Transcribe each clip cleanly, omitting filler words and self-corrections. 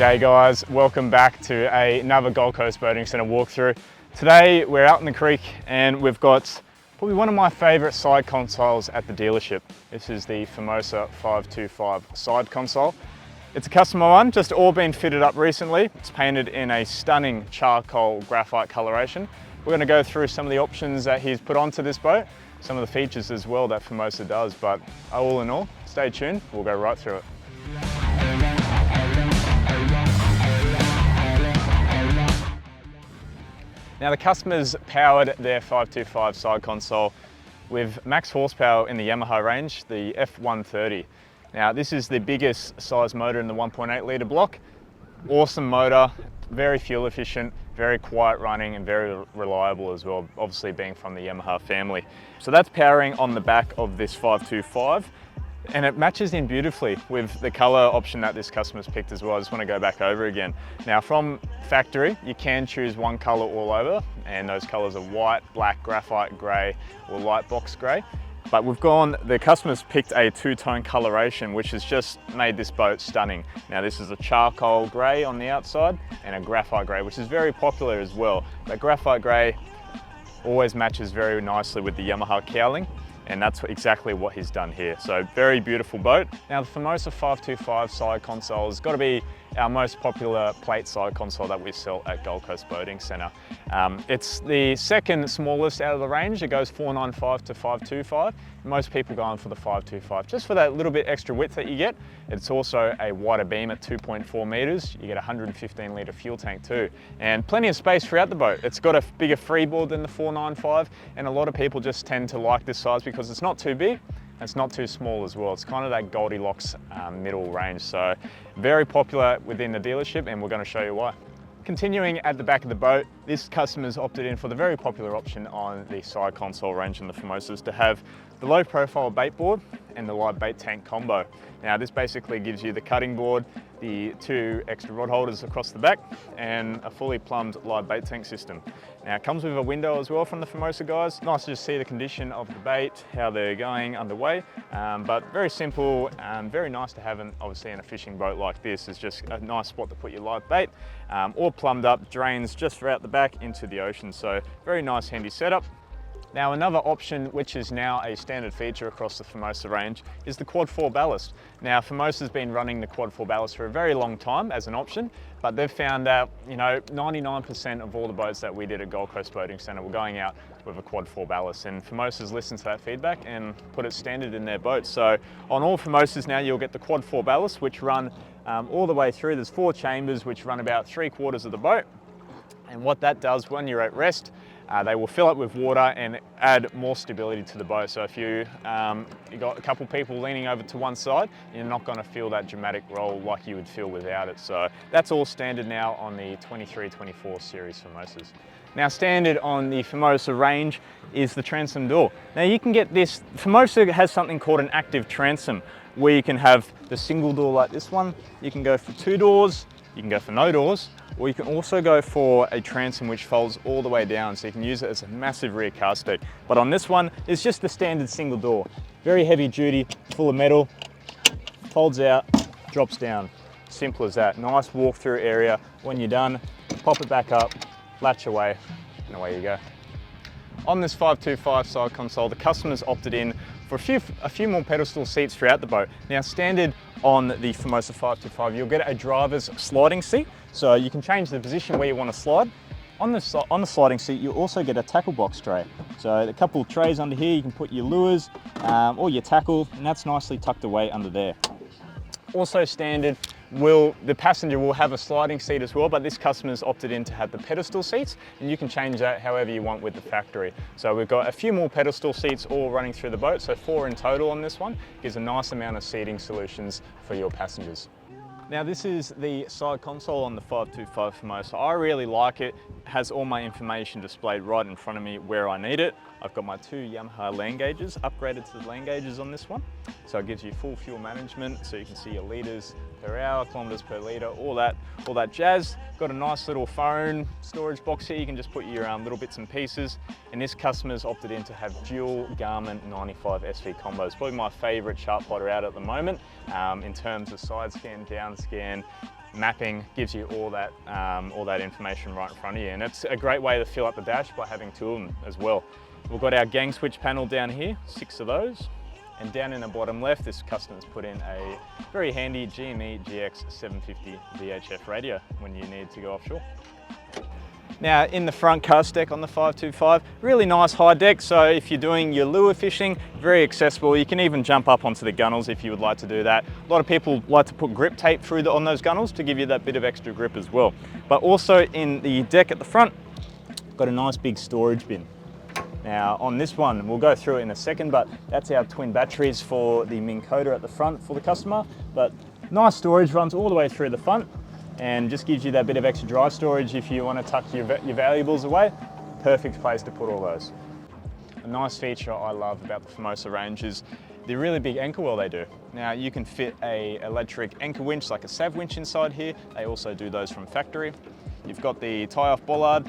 G'day guys, welcome back to another Gold Coast Boating Centre walkthrough. Today we're out in the creek and we've got probably one of my favourite side consoles at the dealership. This is the Formosa 525 side console. It's a customer one, just all been fitted up recently. It's painted in a stunning charcoal graphite coloration. We're going to go through some of the options that he's put onto this boat, some of the features as well that Formosa does, but all in all, stay tuned, we'll go right through it. Now the customers powered their 525 side console with max horsepower in the Yamaha range, the F130. Now this is the biggest size motor in the 1.8 litre block. Awesome motor, very fuel efficient, very quiet running and very reliable as well, obviously being from the Yamaha family. So that's powering on the back of this 525. And it matches in beautifully with the color option that this customer's picked as well. I just want to go back over again. Now from factory, you can choose one color all over, and those colors are white, black, graphite, gray, or light box gray. But the customer's picked a two-tone coloration, which has just made this boat stunning. Now this is a charcoal gray on the outside and a graphite gray, which is very popular as well. But graphite gray always matches very nicely with the Yamaha cowling. And that's exactly what he's done here. So very beautiful boat. Now the Formosa 525 side console has got to be our most popular plate side console that we sell at Gold Coast Boating Centre. It's the second smallest out of the range. It goes 495 to 525. Most people go on for the 525 just for that little bit extra width that you get. It's also a wider beam at 2.4 metres. You get a 115 litre fuel tank too. And plenty of space throughout the boat. It's got a bigger freeboard than the 495, and a lot of people just tend to like this size because it's not too big. It's not too small as well. It's kind of that Goldilocks middle range. So very popular within the dealership, and we're going to show you why. Continuing at the back of the boat, this customer's opted in for the very popular option on the side console range in the Formosas to have the low profile bait board and the live bait tank combo. Now this basically gives you the cutting board, the two extra rod holders across the back, and a fully plumbed live bait tank system. Now it comes with a window as well from the Formosa guys. Nice to just see the condition of the bait, how they're going underway, but very simple, very nice to have obviously in a fishing boat like this. Is just a nice spot to put your live bait, all plumbed up, drains just throughout the back into the ocean. So very nice handy setup. Now another option, which is now a standard feature across the Formosa range, is the quad 4 ballast. Now Formosa's been running the quad 4 ballast for a very long time as an option, but they've found out, 99% of all the boats that we did at Gold Coast Boating Centre were going out with a quad 4 ballast, and Formosa's listened to that feedback and put it standard in their boats. So on all Formosas now you'll get the quad 4 ballast, which run all the way through. There's 4 chambers which run about 3/4 of the boat, and what that does when you're at rest, they will fill up with water and add more stability to the boat. So if you got a couple people leaning over to one side, you're not going to feel that dramatic roll like you would feel without it. So that's all standard now on the 23-24 series Formosas. Now standard on the Formosa range is the transom door. Now you can get this, Formosa has something called an active transom, where you can have the single door like this one, you can go for 2 doors, you can go for no doors, or you can also go for a transom which folds all the way down, so you can use it as a massive rear car seat. But on this one, it's just the standard single door. Very heavy duty, full of metal, folds out, drops down. Simple as that. Nice walk-through area. When you're done, pop it back up, latch away, and away you go. On this 525 side console, the customers opted in for a few more pedestal seats throughout the boat. Now standard on the Formosa 525, you'll get a driver's sliding seat, so you can change the position where you want to slide. On the sliding seat, you'll also get a tackle box tray. So a couple of trays under here, you can put your lures or your tackle, and that's nicely tucked away under there. Also standard, the passenger will have a sliding seat as well, but this customer's opted in to have the pedestal seats, and you can change that however you want with the factory. So we've got a few more pedestal seats all running through the boat, so 4 in total on this one. Gives a nice amount of seating solutions for your passengers. Now this is the side console on the 525 Formosa. I really like it. It has all my information displayed right in front of me where I need it. I've got my 2 Yamaha land gauges, upgraded to the land gauges on this one. So it gives you full fuel management, so you can see your litres per hour, kilometres per litre, all that jazz. Got a nice little phone storage box here. You can just put your little bits and pieces. And this customer's opted in to have dual Garmin 95 SV combos. Probably my favourite sharp plotter out at the moment in terms of side scan, down scan. mapping, gives you all that information right in front of you. And it's a great way to fill up the dash by having two of them as well. We've got our gang switch panel down here, 6 of those. And down in the bottom left, this customer's put in a very handy GME GX 750 VHF radio when you need to go offshore. Now in the front cast deck on the 525, really nice high deck, so if you're doing your lure fishing, very accessible. You can even jump up onto the gunnels if you would like to do that. A lot of people like to put grip tape through on those gunnels to give you that bit of extra grip as well. But also in the deck at the front, got a nice big storage bin. Now on this one, we'll go through it in a second, but that's our twin batteries for the Minn Kota at the front for the customer. But nice storage, runs all the way through the front and just gives you that bit of extra dry storage if you want to tuck your valuables away. Perfect place to put all those. A nice feature I love about the Formosa range is the really big anchor well they do. Now you can fit a electric anchor winch like a Sav winch inside here. They also do those from factory. You've got the tie-off bollard,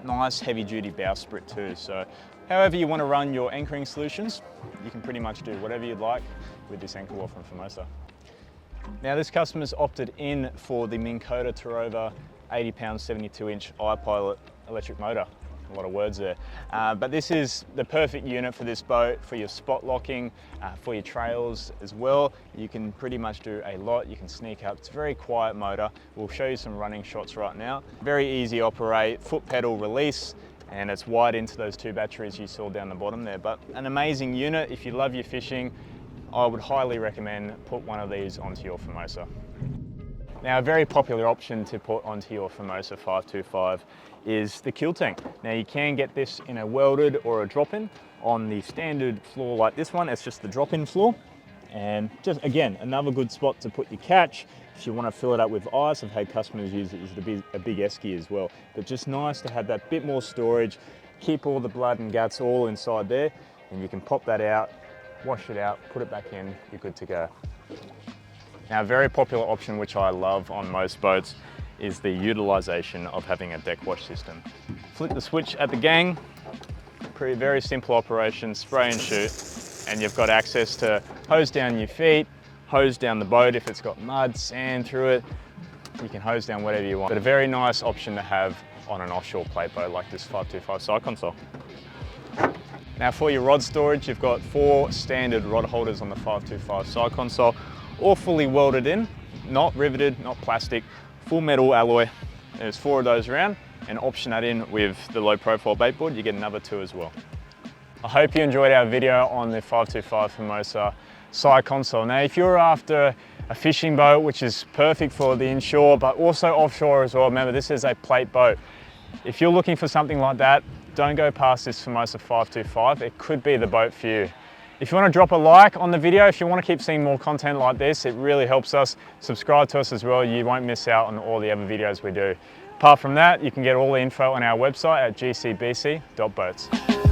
nice heavy duty bowsprit too. So however you want to run your anchoring solutions, you can pretty much do whatever you'd like with this anchor well from Formosa. Now this customer's opted in for the Minn Kota Tarova 80 pound 72 inch iPilot electric motor. A lot of words there. But this is the perfect unit for this boat, for your spot locking, for your trails as well. You can pretty much do a lot. You can sneak up. It's a very quiet motor. We'll show you some running shots right now. Very easy operate, foot pedal release, and it's wired into those 2 batteries you saw down the bottom there. But an amazing unit. If you love your fishing, I would highly recommend put one of these onto your Formosa. Now a very popular option to put onto your Formosa 525 is the Keltank. Now you can get this in a welded or a drop-in. On the standard floor like this one, it's just the drop-in floor. And just again, another good spot to put your catch. If you want to fill it up with ice, I've had customers use it as a big esky as well. But just nice to have that bit more storage, keep all the blood and guts all inside there, and you can pop that out, wash it out, put it back in, you're good to go. Now a very popular option which I love on most boats is the utilization of having a deck wash system. Flip the switch at the gang, very simple operation, spray and shoot, and you've got access to hose down your feet, hose down the boat if it's got mud, sand through it. You can hose down whatever you want. But a very nice option to have on an offshore plate boat like this 525 side console. Now for your rod storage, you've got 4 standard rod holders on the 525 side console, all fully welded in, not riveted, not plastic, full metal alloy. There's 4 of those around, and option that in with the low profile bait board, you get another 2 as well. I hope you enjoyed our video on the 525 Formosa side console. Now if you're after a fishing boat, which is perfect for the inshore, but also offshore as well, remember this is a plate boat. If you're looking for something like that, don't go past this Formosa 525. It could be the boat for you. If you want to drop a like on the video, if you want to keep seeing more content like this, it really helps us. Subscribe to us as well. You won't miss out on all the other videos we do. Apart from that, you can get all the info on our website at gcbc.boats.